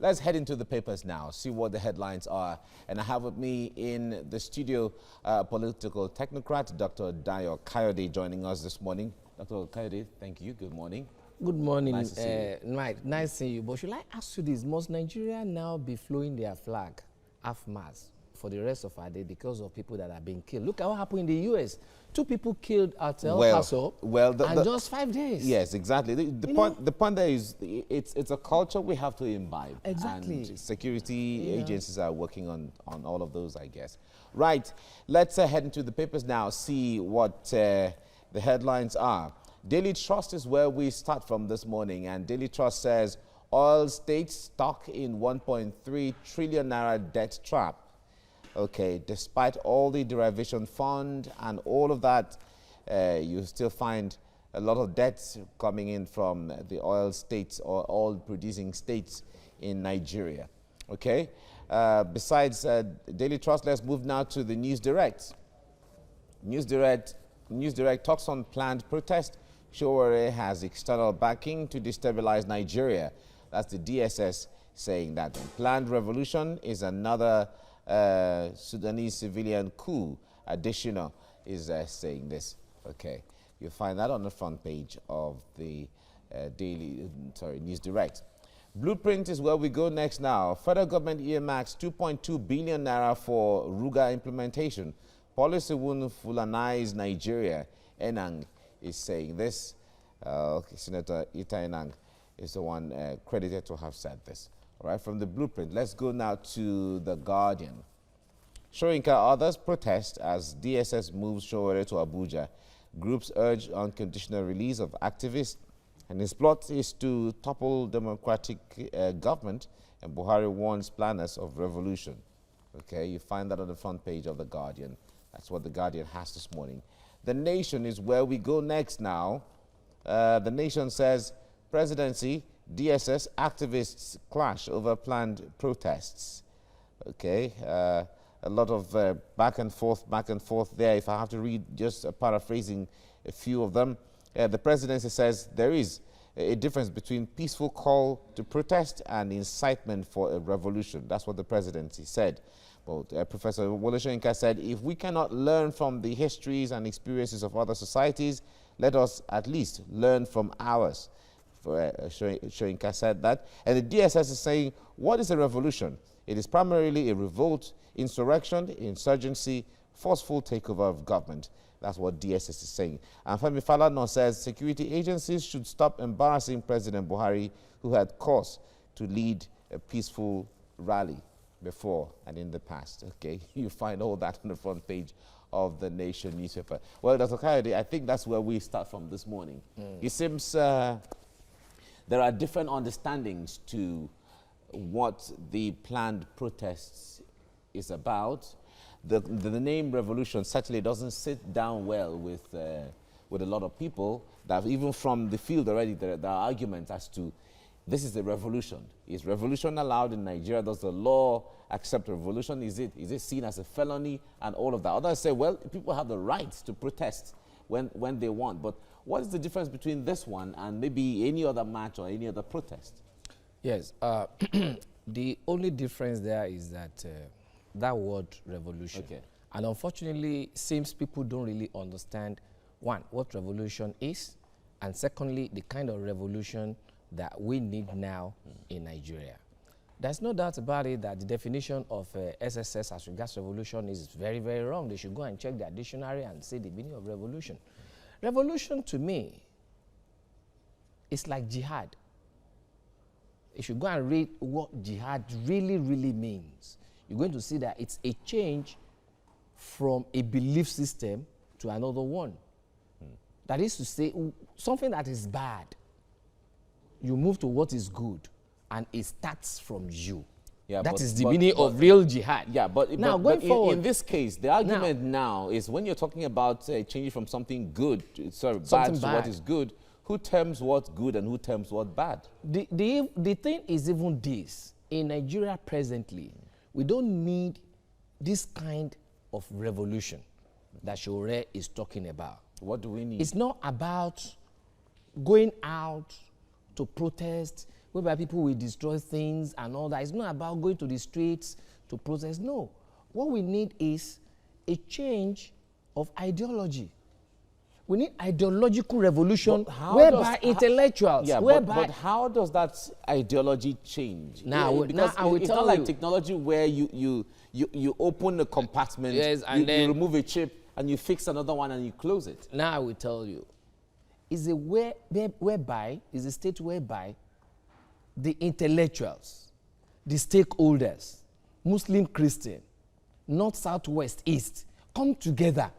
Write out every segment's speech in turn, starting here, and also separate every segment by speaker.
Speaker 1: let's head into the papers now, see what the headlines are. And I have with me in the studio political technocrat, Dr. Dayo Kayode, joining us this morning. Dr. Kayode, thank you. Good morning.
Speaker 2: Good morning.
Speaker 1: Nice to see you.
Speaker 2: Nice seeing you. But should I ask you this? Must Nigeria now be flowing their flag half-mast for the rest of our day because of people that are being killed? Look at what happened in the U.S. 2 people killed at El Paso in just 5 days.
Speaker 1: Yes, exactly. The point there is it's a culture we have to imbibe.
Speaker 2: Exactly.
Speaker 1: And security agencies are working on all of those, I guess. Right. Let's head into the papers now, see what the headlines are. Daily Trust is where we start from this morning, and Daily Trust says oil states stuck in 1.3 trillion naira debt trap. Okay, despite all the derivation fund and all of that, you still find a lot of debts coming in from the oil states or oil producing states in Nigeria. Okay, besides Daily Trust, let's move now to the News Direct. News Direct talks on planned protest. Sowore has external backing to destabilize Nigeria. That's the DSS saying that. Planned revolution is another Sudanese civilian coup. Additional is saying this. Okay, you'll find that on the front page of the News Direct. Blueprint is where we go next now. Federal government earmarks 2.2 billion naira for Ruga implementation. Policy won't fulanize Nigeria. Enang is saying this. Senator Ita Enang is the one credited to have said this. All right, from the Blueprint, let's go now to The Guardian. Soyinka others protest as DSS moves Sowore to Abuja. Groups urge unconditional release of activists, and his plot is to topple democratic government, and Buhari warns planners of revolution. Okay, you find that on the front page of The Guardian. That's what The Guardian has this morning. The Nation is where we go next now. The Nation says presidency, DSS activists clash over planned protests. Okay, a lot of back and forth there. If I have to read, just paraphrasing a few of them. The presidency says there is a difference between peaceful call to protest and incitement for a revolution. That's what the presidency said. Well, Professor Omoyele Sowore said, if we cannot learn from the histories and experiences of other societies, let us at least learn from ours. Sowore said that. And the DSS is saying, what is a revolution? It is primarily a revolt, insurrection, insurgency, forceful takeover of government. That's what DSS is saying. And Femi Falana says security agencies should stop embarrassing President Buhari, who had cause to lead a peaceful rally before and in the past. Okay, you find all that on the front page of the Nation newspaper. Well, Dr. Kayode, I think that's where we start from this morning. It seems there are different understandings to what the planned protests is about. The name revolution certainly doesn't sit down well with a lot of people. That even from the field already, there are arguments as to this is a revolution. Is revolution allowed in Nigeria? Does the law accept revolution? Is it seen as a felony and all of that? Others say, well, people have the right to protest when they want. But what is the difference between this one and maybe any other march or any other protest?
Speaker 2: Yes. The only difference there is that that word revolution. Okay. And unfortunately, it seems people don't really understand, one, what revolution is, and secondly, the kind of revolution that we need now in Nigeria. There's no doubt about it that the definition of SSS as regards revolution is very, very wrong. They should go and check their dictionary and see the meaning of revolution. Revolution, to me, is like jihad. You should go and read what jihad really, really means. You're going to see that it's a change from a belief system to another one. That is to say, something that is bad, you move to what is good, and it starts from you. Yeah, that is the meaning of real jihad.
Speaker 1: Yeah, but now going forward, in this case, the argument now is when you're talking about changing from something good, bad to what is good, who terms what's good and who terms what bad?
Speaker 2: The thing is even this. In Nigeria presently, we don't need this kind of revolution that Sowore is talking about.
Speaker 1: What do we need?
Speaker 2: It's not about going out to protest, whereby people will destroy things and all that. It's not about going to the streets to protest. No. What we need is a change of ideology. We need ideological revolution whereby intellectuals,
Speaker 1: but how does that ideology change?
Speaker 2: Now,
Speaker 1: because it's not like technology where you open a compartment,
Speaker 2: yes, and
Speaker 1: you remove a chip, and you fix another one and you close it.
Speaker 2: Now I will tell you, is a state whereby the intellectuals, the stakeholders, Muslim, Christian, North, South, West, East, come together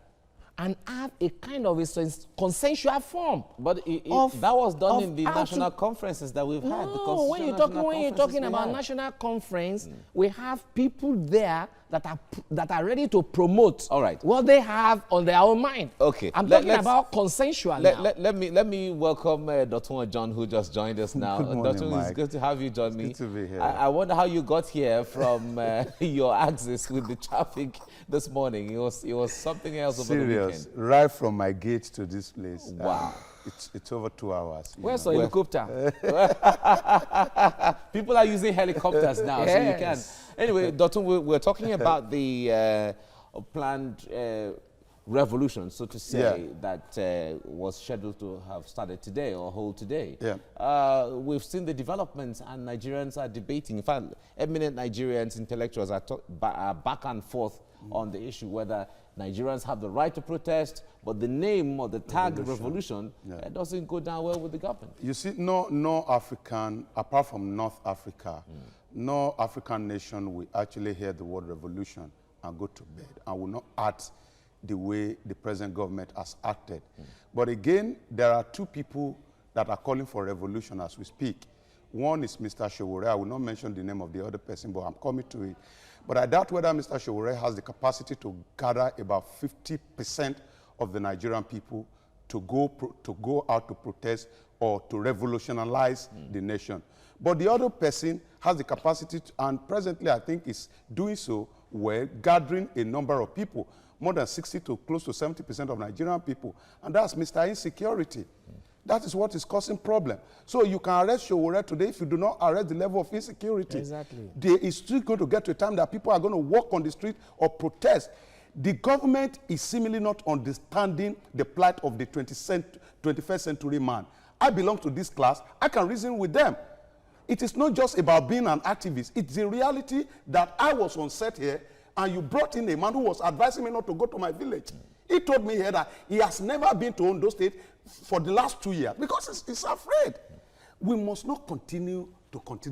Speaker 2: and have a kind of a consensual form.
Speaker 1: But that was done in the national conferences that we've had.
Speaker 2: No, when you're talking about national conference, we have people there that are ready to promote what they have on their own mind.
Speaker 1: Okay,
Speaker 2: I'm talking about consensual now.
Speaker 1: Let me welcome Dr. John, who just joined us now.
Speaker 3: Good morning,
Speaker 1: Dr.
Speaker 3: Mike.
Speaker 1: It's good to have you join me.
Speaker 3: Good to be here.
Speaker 1: I wonder how you got here from your axis with the traffic this morning. It was something else over the weekend.
Speaker 3: Right from my gate to this place.
Speaker 1: Wow.
Speaker 3: It's over 2 hours.
Speaker 2: Where's the helicopter?
Speaker 1: People are using helicopters now, so you can. Anyway, Dr. We're talking about the planned revolution, so to say, that was scheduled to have started today or hold today.
Speaker 3: Yeah.
Speaker 1: We've seen the developments, and Nigerians are debating. In fact, eminent Nigerians, intellectuals are back and forth on the issue whether Nigerians have the right to protest, but the name or the tag revolution doesn't go down well with the government.
Speaker 3: You see, no African, apart from North Africa, no African nation will actually hear the word revolution and go to bed and will not act the way the present government has acted. But again, there are two people that are calling for revolution as we speak. One is Mr. Sowore. I will not mention the name of the other person, but I'm coming to it. But I doubt whether Mr. Sowore has the capacity to gather about 50% of the Nigerian people to go out to protest or to revolutionize the nation. But the other person has the capacity to, and presently I think is doing so well, gathering a number of people, more than 60 to close to 70% of Nigerian people, and that's Mr. Insecurity. That is what is causing problem. So you can arrest Sowore today. If you do not arrest the level of insecurity, there is still going to get to a time that people are going to walk on the street or protest. The government is seemingly not understanding the plight of the 21st century man. I belong to this class. I can reason with them. It is not just about being an activist. It's the reality that I was on set here, and you brought in a man who was advising me not to go to my village. He told me here that he has never been to Ondo State for the last 2 years because he's afraid. We must not continue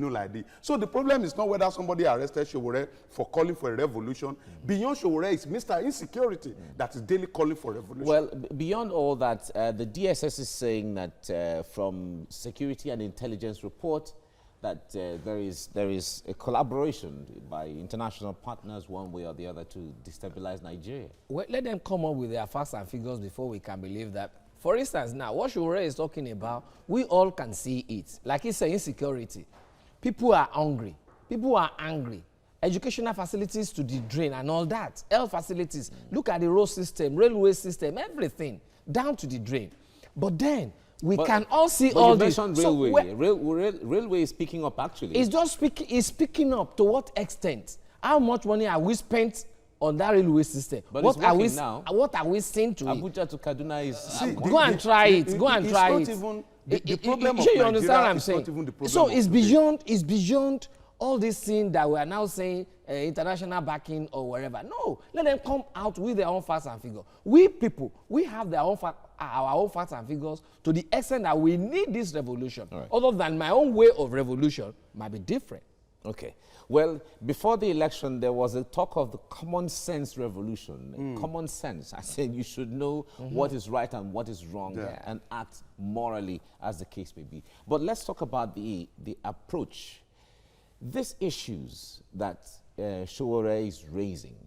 Speaker 3: like this. So the problem is not whether somebody arrested Sowore for calling for a revolution. Beyond Sowore is Mr. Insecurity that is daily calling for revolution.
Speaker 1: Well, beyond all that, the DSS is saying that from security and intelligence report that there is a collaboration by international partners one way or the other to destabilize Nigeria.
Speaker 2: Well, let them come up with their facts and figures before we can believe that. For instance, now, what Sowore is talking about, we all can see it. Like he said, insecurity. People are hungry. People are angry. Educational facilities to the drain and all that. Health facilities. Look at the road system, railway system, everything, down to the drain. But then, we can all see all this.
Speaker 1: Railway. Railway is picking up, actually.
Speaker 2: It's just picking up. To what extent? How much money have we spent on that railway system?
Speaker 1: But what are we now?
Speaker 2: What are we saying to
Speaker 1: Abuja to Kaduna is...
Speaker 2: go and try it. Go and try it.
Speaker 3: The problem of
Speaker 2: you understand what I'm saying?
Speaker 3: not even the problem.
Speaker 2: So it's beyond all these things that we are now saying international backing or wherever. No, let them come out with their own facts and figures. We people, we have our own facts and figures to the extent that we need this revolution. Right. Other than my own way of revolution might be different.
Speaker 1: Okay. Well, before the election, there was a talk of the common sense revolution. Common sense. I said you should know what is right and what is wrong and act morally as the case may be. But let's talk about the approach. These issues that Sowore is raising,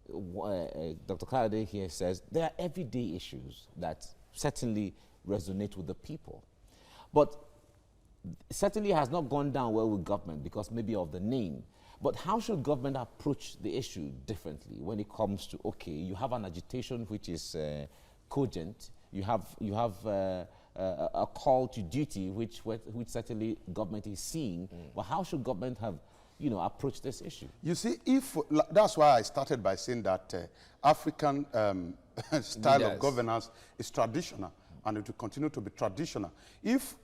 Speaker 1: Dr. Kayode here says, they are everyday issues that certainly resonate with the people. But certainly has not gone down well with government because maybe of the name. But how should government approach the issue differently when it comes to, okay, you have an agitation which is cogent, you have a call to duty, which certainly government is seeing. But how should government have, approached this issue?
Speaker 3: You see, that's why I started by saying that African style of governance is traditional, and it will continue to be traditional. If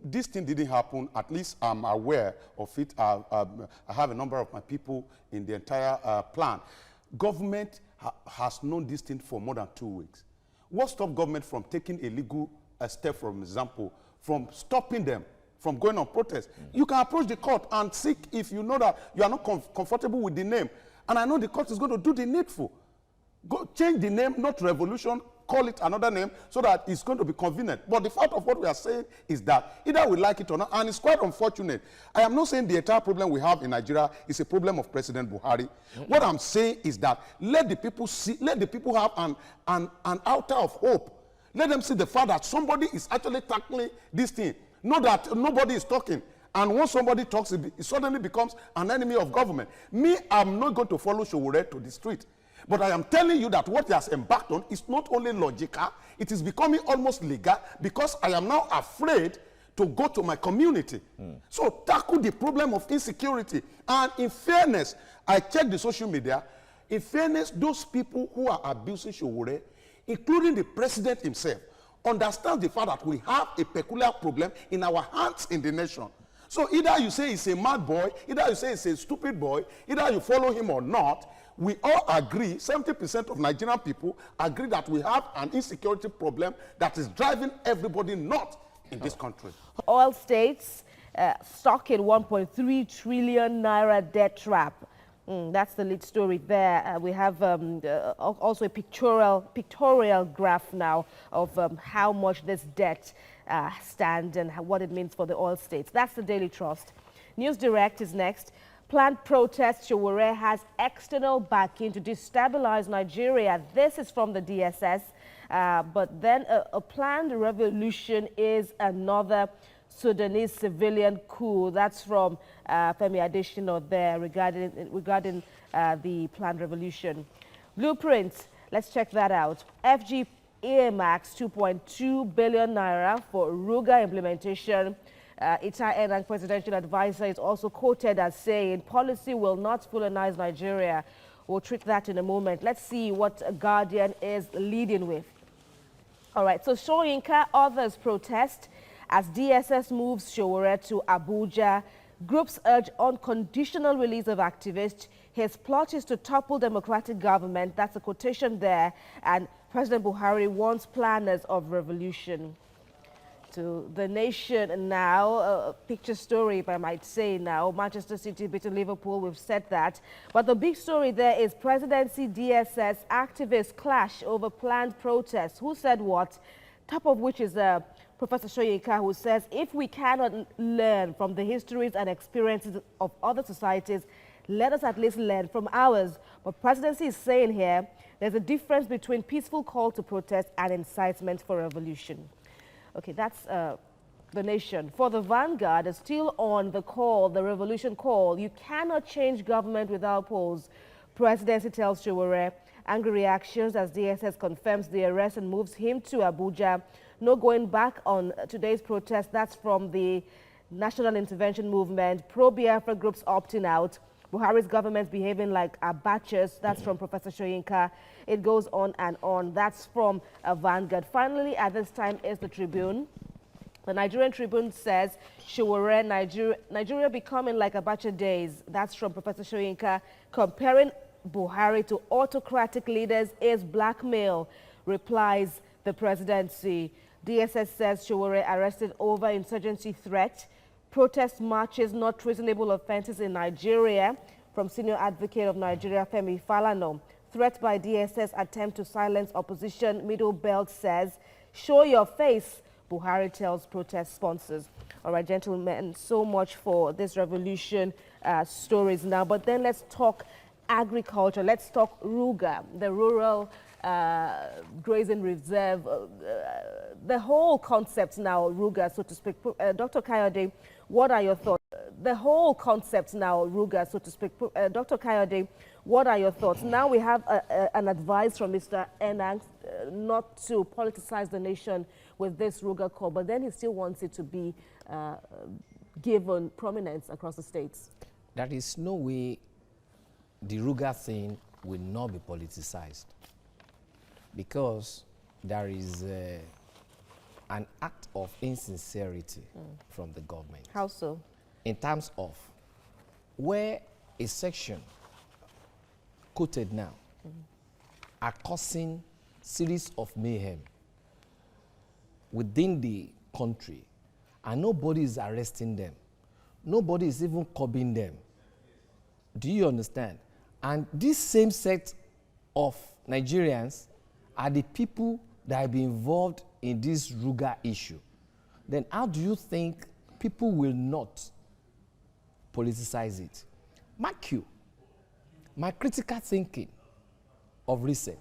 Speaker 3: this thing didn't happen, at least I'm aware of it. I have a number of my people in the entire plan. Government has known this thing for more than 2 weeks. What stopped government from taking a legal step, for example, from stopping them from going on protest? You can approach the court and seek, if you know that you are not comfortable with the name. And I know the court is going to do the needful. Go change the name, not revolution, call it another name, so that it's going to be convenient. But the fact of what we are saying is that either we like it or not, and it's quite unfortunate. I am not saying the entire problem we have in Nigeria is a problem of President Buhari. What I'm saying is that let the people see, let the people have an outer of hope. Let them see the fact that somebody is actually tackling this thing, not that nobody is talking. And once somebody talks, it suddenly becomes an enemy of government. Me, I'm not going to follow Sowore to the street. But I am telling you that what he has embarked on is not only logical, it is becoming almost legal, because I am now afraid to go to my community. So tackle the problem of insecurity. And in fairness, I checked the social media. In fairness, those people who are abusing Sowore, including the president himself, understand the fact that we have a peculiar problem in our hands in the nation. So either you say he's a mad boy, either you say he's a stupid boy, either you follow him or not, we all agree, 70% of Nigerian people agree that we have an insecurity problem that is driving everybody nuts in this country.
Speaker 4: Oil states stuck in 1.3 trillion naira debt trap. That's the lead story there. We have also a pictorial graph now of how much this debt stands and what it means for the oil states. That's the Daily Trust. News Direct is next. Planned protest, Sowore has external backing to destabilize Nigeria. This is from the DSS. But then a planned revolution is another Sudanese civilian coup. That's from Femi Adesina there regarding the planned revolution. Blueprint, let's check that out. FG earmarks 2.2 billion naira for Ruga implementation. Ita Enang presidential advisor is also quoted as saying policy will not villainize Nigeria. We'll treat that in a moment. Let's see what Guardian is leading with. All right, so Soyinka, others protest as DSS moves Sowore to Abuja. Groups urge unconditional release of activists. His plot is to topple democratic government. That's a quotation there. And President Buhari warns planners of revolution. To the nation now, a picture story, if I might say now. Manchester City beating Liverpool, we've said that. But the big story there is presidency DSS activists clash over planned protests. Who said what? Top of which is Professor Soyinka, who says if we cannot learn from the histories and experiences of other societies, let us at least learn from ours. But presidency is saying here there's a difference between peaceful call to protest and incitement for revolution. Okay, that's the nation. For the Vanguard, still on the call, the revolution call. You cannot change government without polls. Presidency tells Sowore. Angry reactions as DSS confirms the arrest and moves him to Abuja. No going back on today's protest. That's from the National Intervention Movement. Pro-Biafra groups opting out. Buhari's government behaving like abatchers. That's from Professor Soyinka. It goes on and on. That's from Vanguard. Finally, at this time is the Tribune. The Nigerian Tribune says, Sowore, Nigeria becoming like Abacha days. That's from Professor Soyinka. Comparing Buhari to autocratic leaders is blackmail, replies the presidency. DSS says Sowore arrested over insurgency threat. Protest marches not treasonable offenses in Nigeria, from senior advocate of Nigeria, Femi Falana. Threat by DSS attempt to silence opposition. Middle Belt says, show your face, Buhari tells protest sponsors. All right, gentlemen, so much for this revolution stories now. But then let's talk agriculture. Let's talk Ruga, the rural grazing reserve, the whole concept now, Ruga, so to speak. Dr. Kayode, what are your thoughts? the whole concept now, Ruga, so to speak. Dr. Kayode, what are your thoughts? Now we have an advice from Mr. Enang not to politicize the nation with this Ruga call, but then he still wants it to be given prominence across the states.
Speaker 2: There is no way the Ruga thing will not be politicized, because there is an act of insincerity from the government.
Speaker 4: How so?
Speaker 2: In terms of where a section quoted now are causing series of mayhem within the country, and nobody is arresting them. Nobody is even curbing them. Do you understand? And this same set of Nigerians are the people that have been involved in this Ruga issue. Then how do you think people will not politicize it? Mark you, my critical thinking of recent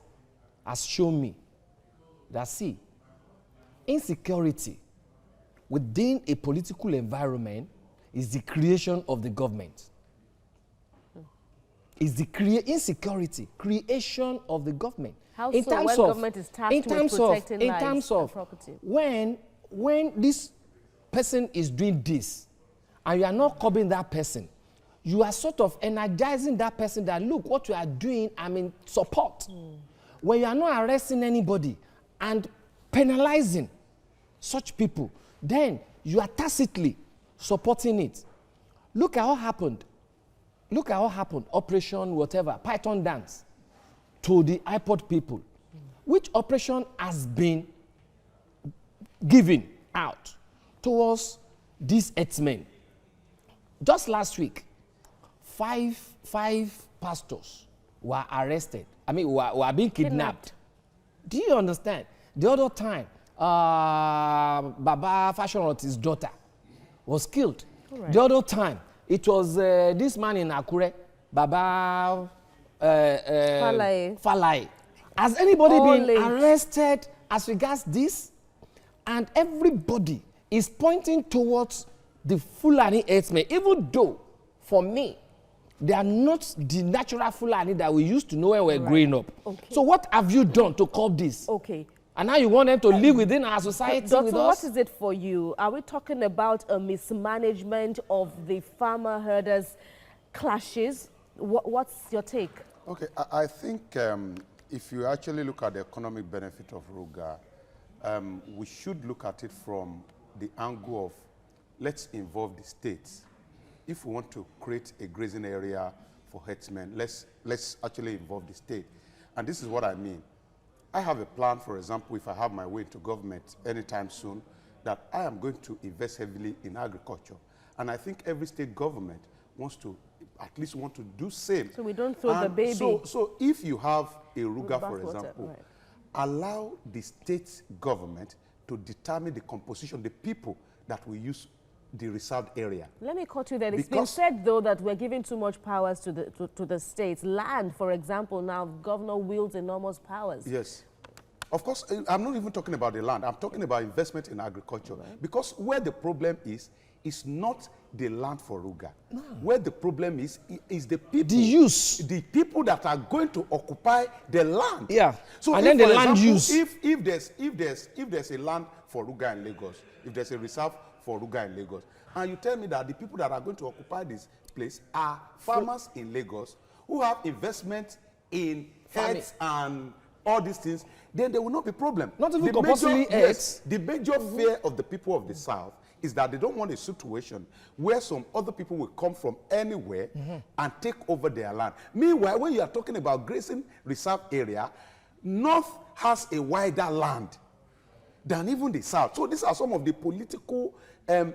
Speaker 2: has shown me that, see, insecurity within a political environment is the creation of the government. Is the insecurity creation of the government.
Speaker 4: How so, when government is tasked with protecting lives and property?
Speaker 2: When this person is doing this, and you are not curbing that person, you are sort of energizing that person that, look, what you are doing, I'm in support. When you are not arresting anybody and penalizing such people, then you are tacitly supporting it. Look at what happened. Look at what happened, Operation whatever, Python dance, to the iPod people. Which operation has been given out towards these herdsmen? Just last week, five pastors were arrested. I mean, were being kidnapped. Do you understand? The other time, Baba Fashion's daughter was killed. Right. The other time, it was this man in Akure, Baba Falai. Has anybody been arrested as regards this? And everybody is pointing towards the Fulani herdsmen, even though, for me, they are not the natural Fulani that we used to know when we were growing up. Okay. So what have you done to curb this?
Speaker 4: Okay.
Speaker 2: And now you want them to live within our society
Speaker 4: Doctor,
Speaker 2: with us?
Speaker 4: what is it for you? Are we talking about a mismanagement of the farmer-herders clashes? What's your take?
Speaker 3: Okay, I think if you actually look at the economic benefit of Ruga, we should look at it from the angle of, let's involve the states. If we want to create a grazing area for herdsmen, let's actually involve the state. And this is what I mean. I have a plan, for example, if I have my way into government anytime soon, that I am going to invest heavily in agriculture. And I think every state government wants to, at least want to do same.
Speaker 4: So we don't throw the baby.
Speaker 3: So if you have a Ruga, for example, right, allow the state government to determine the composition, the people that will use the reserved area. Let
Speaker 4: me cut you there. It's been said, though, that we're giving too much powers to the states. Land, for example, now governor wields enormous powers.
Speaker 3: Yes. Of course, I'm not even talking about the land. I'm talking about investment in agriculture. Right. Because where the problem is not the land for Ruga. No. Where the problem is the people.
Speaker 2: The use.
Speaker 3: The people that are going to occupy the land.
Speaker 2: Yeah. So and then the land use.
Speaker 3: If there's a land for Ruga in Lagos, if there's a reserve for Ruga in Lagos, and you tell me that the people that are going to occupy this place are farmers in Lagos who have investment in herds and all these things, then there will not be problem.
Speaker 2: Not even compulsory herds.
Speaker 3: The major fear of the people of the South is that they don't want a situation where some other people will come from anywhere and take over their land. Meanwhile, when you are talking about grazing reserve area, North has a wider land than even the South. So these are some of the political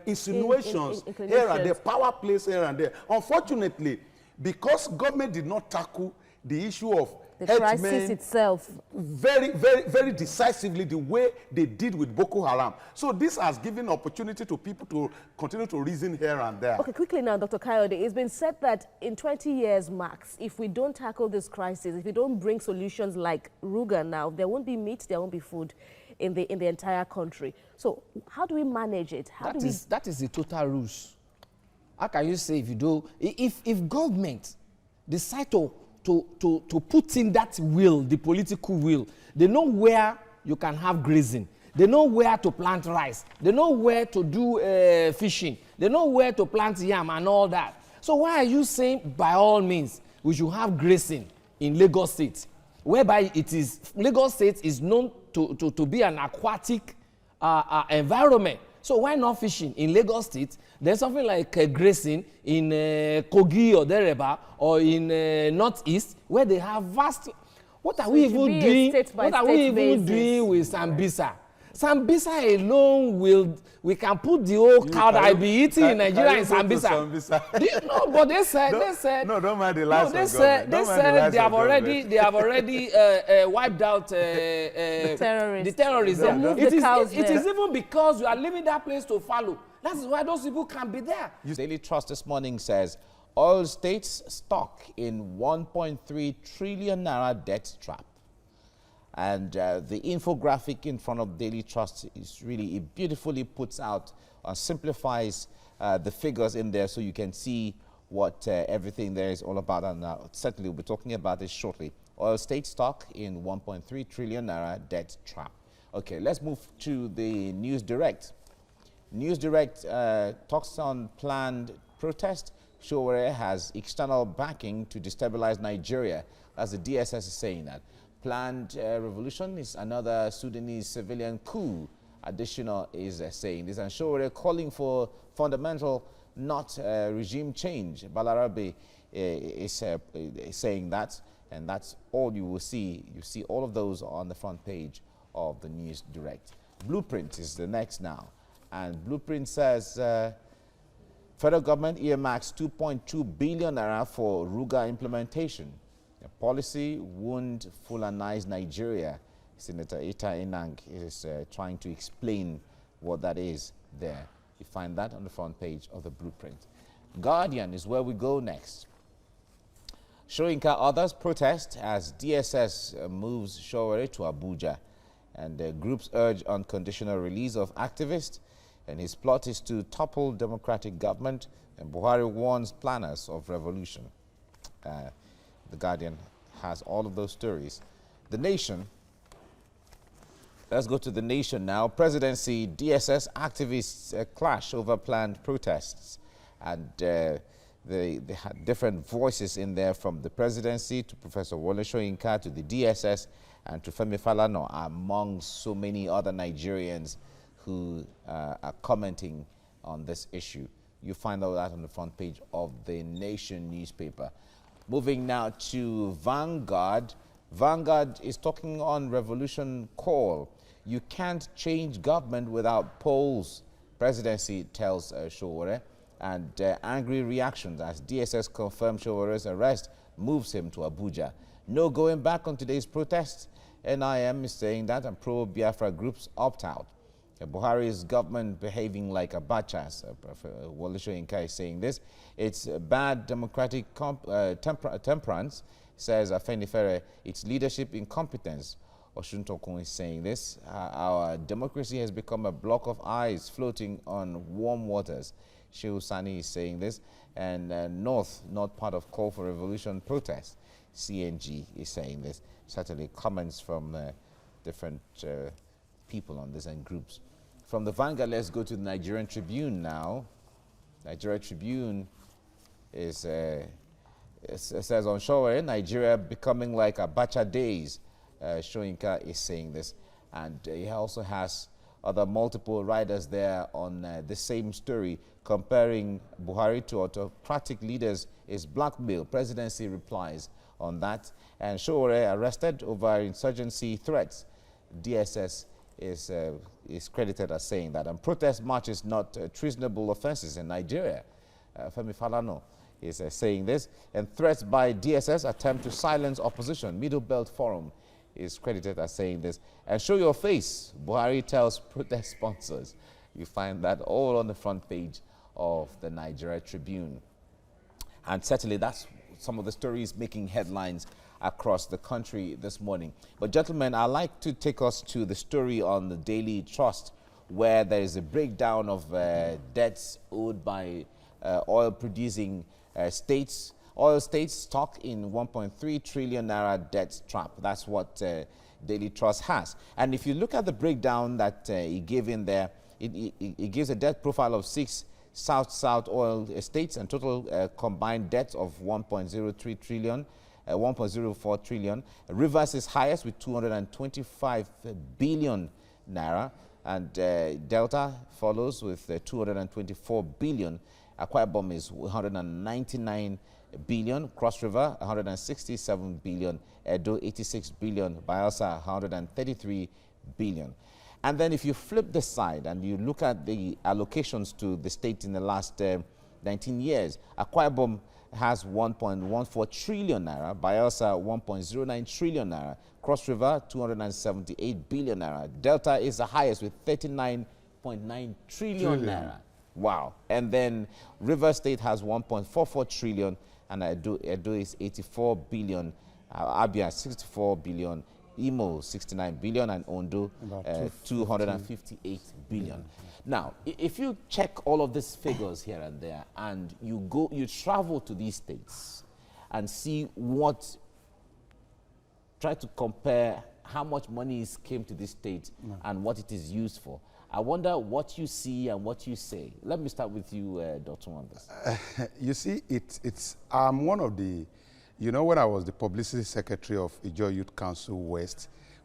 Speaker 3: insinuations here and there, power plays here and there. Unfortunately, because government did not tackle the issue of
Speaker 4: the crisis itself
Speaker 3: very decisively the way they did with Boko Haram. So this has given opportunity to people to continue to reason here and there.
Speaker 4: Okay, quickly now, Dr. Kayode, it's been said that in 20 years max, if we don't tackle this crisis, if we don't bring solutions like Ruga now, there won't be meat, there won't be food in the entire country. So how do we manage it?
Speaker 2: That is the total ruse. How can you say if you do, if government decide to put in that will, the political will, they know where you can have grazing, they know where to plant rice, they know where to do fishing, they know where to plant yam and all that. So why are you saying by all means we should have grazing in Lagos State, whereby it is, Lagos State is known to be an aquatic environment? So why not fishing in Lagos State? There's something like grazing in Kogi or Dereba or in Northeast, where they have vast. What are we even doing? What are we even doing with Sambisa? Sambisa alone we can put the whole cow that I be eating in Nigeria in Sambisa. No, but they said
Speaker 3: no, don't mind the last
Speaker 2: they said they have already wiped out the terrorism. It is even because you are leaving that place to follow. That is why those people can be there.
Speaker 1: Daily Trust this morning says oil states stuck in 1.3 trillion naira debt trap. And the infographic in front of Daily Trust is really, it beautifully puts out, simplifies the figures in there so you can see what everything there is all about. And certainly we'll be talking about this shortly. Oil states stuck in 1.3 trillion naira debt trap. Okay, let's move to the News Direct. News Direct talks on planned protest. Sowore has external backing to destabilize Nigeria, as the DSS is saying that. Planned revolution is another Sudanese civilian coup. Additional is saying this, and Sowore calling for fundamental, not regime change. Balarabe is saying that, and that's all you will see. You see all of those on the front page of the News Direct. Blueprint is the next now, and Blueprint says federal government earmarks 2.2 billion naira for Ruga implementation. The policy won't Fulanize Nigeria. Senator Ita Enang is trying to explain what that is there. You find that on the front page of the Blueprint. Guardian is where we go next. Soyinka others protest as DSS moves Sowore to Abuja. And groups urge unconditional release of activists. And his plot is to topple democratic government. And Buhari warns planners of revolution. The Guardian has all of those stories. The Nation, let's go to The Nation now. Presidency, DSS activists clash over planned protests. And they had different voices in there, from the presidency to Professor Wole Soyinka to the DSS and to Femi Falana, among so many other Nigerians who are commenting on this issue. You find all that on the front page of The Nation newspaper. Moving now to Vanguard. Vanguard is talking on revolution call. You can't change government without polls, presidency tells Sowore. And angry reactions as DSS confirms Sowore's arrest moves him to Abuja. No going back on today's protests. NIM is saying that, and pro-Biafra groups opt out. Buhari's government behaving like Abacha's. Wole Soyinka is saying this. It's bad democratic temperance, says Afenifere. It's leadership incompetence. Oshuntokun is saying this. Our democracy has become a block of ice floating on warm waters. Shehu Sani is saying this. And North, not part of call for revolution protest. CNG is saying this. Certainly comments from different people on this and groups. From the Vanguard, let's go to the Nigerian Tribune now. Nigeria Tribune is, it says on Sowore, Nigeria becoming like Abacha days. Soyinka is saying this. And he also has other multiple writers there on the same story, comparing Buhari to autocratic leaders is blackmail. Presidency replies on that. And Sowore arrested over insurgency threats. DSS is credited as saying that. And protest marches not treasonable offenses in Nigeria. Femi Falana is saying this. And threats by DSS attempt to silence opposition. Middle Belt Forum is credited as saying this. And show your face, Buhari tells protest sponsors. You find that all on the front page of the Nigeria Tribune. And certainly that's some of the stories making headlines across the country this morning. But gentlemen, I'd like to take us to the story on the Daily Trust, where there is a breakdown of debts owed by oil-producing states. Oil states stuck in 1.3 trillion naira debt trap. That's what Daily Trust has. And if you look at the breakdown that he gave in there, it gives a debt profile of 6 South oil estates and total combined debt of 1.03 trillion, 1.04 trillion. Rivers is highest with 225 billion naira, and Delta follows with 224 billion. Akwa Ibom is 199 billion, Cross River 167 billion, Edo 86 billion, Bayelsa 133 billion. And then if you flip the side and you look at the allocations to the state in the last 19 years, Akwa Ibom has 1.14 trillion naira, Bayelsa 1.09 trillion naira, Cross River 278 billion naira, Delta is the highest with 39.9 trillion naira. Wow. And then River State has 1.44 trillion, and Edo is 84 billion, Abia 64 billion, Imo 69 billion, and Ondo 258 billion. Now, if you check all of these figures here and there, and you travel to these states and see try to compare how much money came to this state and what it is used for, I wonder what you see and what you say. Let me start with you, Dr. Wanders.
Speaker 3: You see, I'm one of the, you know, when I was the publicity secretary of Ijaw Youth Council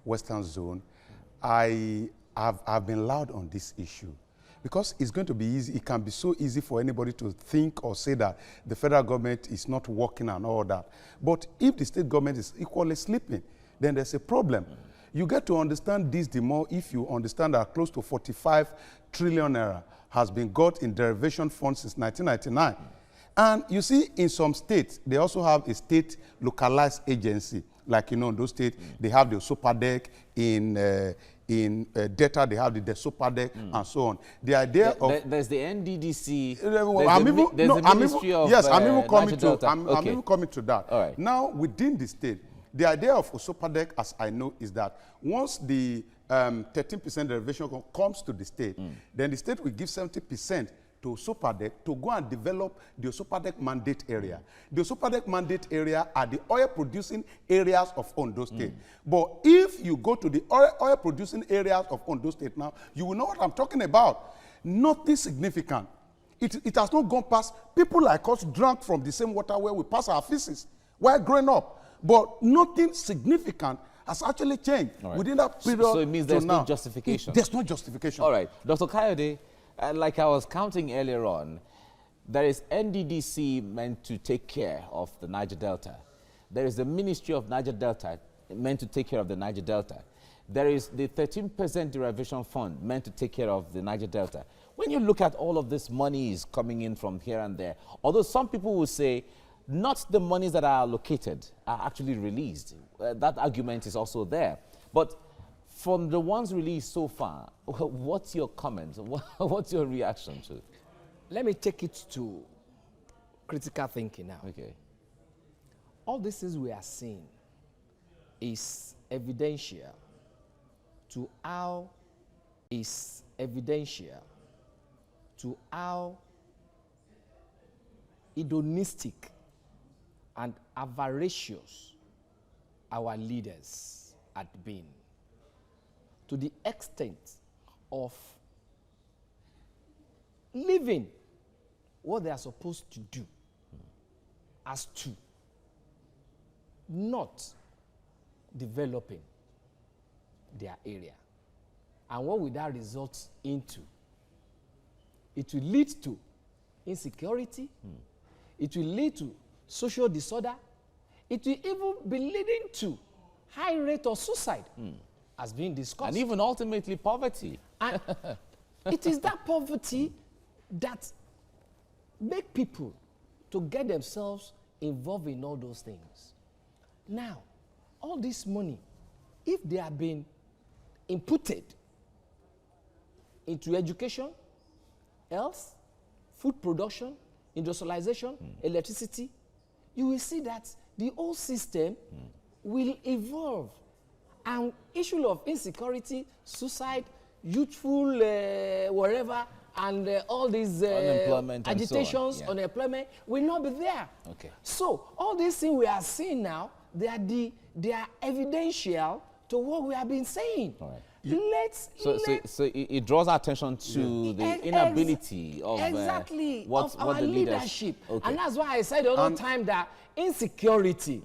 Speaker 3: Western Zone, I've been loud on this issue because it's going to be easy. It can be so easy for anybody to think or say that the federal government is not working and all that. But if the state government is equally sleeping, then there's a problem. You get to understand this the more if you understand that close to 45 trillion naira has been got in derivation funds since 1999. And you see, in some states, they also have a state localized agency. Like, you know, in those states, they have the SOPADEC. In data, they have the SOPADEC and so on. The idea of...
Speaker 1: There's the NDDC,
Speaker 3: I'm even coming to that.
Speaker 1: All right.
Speaker 3: Now, within the state, the idea of SOPADEC, as I know, is that once the 13% derivation comes to the state, then the state will give 70% to SOPADEC to go and develop the SOPADEC mandate area. The SOPADEC mandate area are the oil-producing areas of Ondo State. But if you go to the oil-producing areas of Ondo State now, you will know what I'm talking about. Nothing significant. It has not gone past. People like us drank from the same water where we pass our feces while growing up. But nothing significant has actually changed within that period.
Speaker 1: So it means there's no justification.
Speaker 3: There's no justification.
Speaker 1: All right. Dr. Kayode, like I was counting earlier on, there is NDDC meant to take care of the Niger Delta. There is the Ministry of Niger Delta meant to take care of the Niger Delta. There is the 13% derivation fund meant to take care of the Niger Delta. When you look at all of this money is coming in from here and there, although some people will say not the monies that are allocated are actually released. That argument is also there. But from the ones released so far, what's your comment? What's your reaction to it?
Speaker 2: Let me take it to critical thinking now.
Speaker 1: Okay.
Speaker 2: All these things we are seeing is evidential to how hedonistic and avaricious our leaders had been, to the extent of living what they are supposed to do as to not developing their area. And what will that result into? It will lead to insecurity. It will lead to social disorder. It will even be leading to high rate of suicide, as being discussed.
Speaker 1: And even ultimately poverty.
Speaker 2: And it is that poverty that make people to get themselves involved in all those things. Now, all this money, if they have been inputted into education, health, food production, industrialization, electricity, you will see that the whole system will evolve. And issue of insecurity, suicide, youthful whatever, and all these
Speaker 1: Unemployment and so on,
Speaker 2: agitations,
Speaker 1: yeah.
Speaker 2: unemployment will not be there.
Speaker 1: Okay.
Speaker 2: So all these things we are seeing now, they are evidential to what we have been saying.
Speaker 1: All right.
Speaker 2: Let's
Speaker 1: So it draws our attention to the inability of
Speaker 2: exactly
Speaker 1: what
Speaker 2: of our
Speaker 1: the leaders,
Speaker 2: leadership,
Speaker 1: okay.
Speaker 2: and that's why I said the other time that insecurity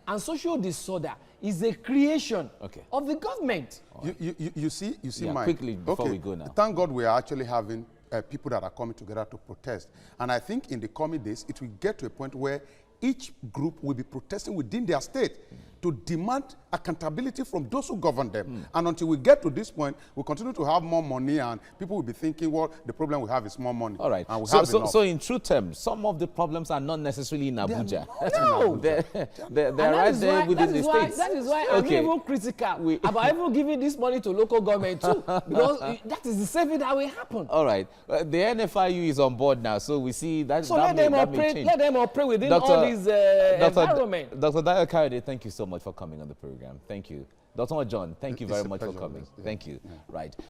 Speaker 2: and social disorder is a creation of the government.
Speaker 3: You see,
Speaker 1: Yeah,
Speaker 3: Mike.
Speaker 1: quickly before we go now.
Speaker 3: Thank God we are actually having people that are coming together to protest. And I think in the coming days, it will get to a point where each group will be protesting within their state to demand accountability from those who govern them. And until we get to this point, we'll continue to have more money and people will be thinking, well, the problem we have is more money.
Speaker 1: All right.
Speaker 3: And we
Speaker 1: So in true terms, some of the problems are not necessarily in Abuja.
Speaker 2: No.
Speaker 1: They're right there within the states.
Speaker 2: That is why I'm even critical about even giving this money to local government too, because that is the same thing that will happen.
Speaker 1: All right. The NFIU is on board now, so we see that.
Speaker 2: So
Speaker 1: that
Speaker 2: let them operate within all these environment.
Speaker 1: Dr. Dayo Kayode, thank you so much for coming on the program. Thank you. Dr. John, thank you very much for coming. Thank you. Right.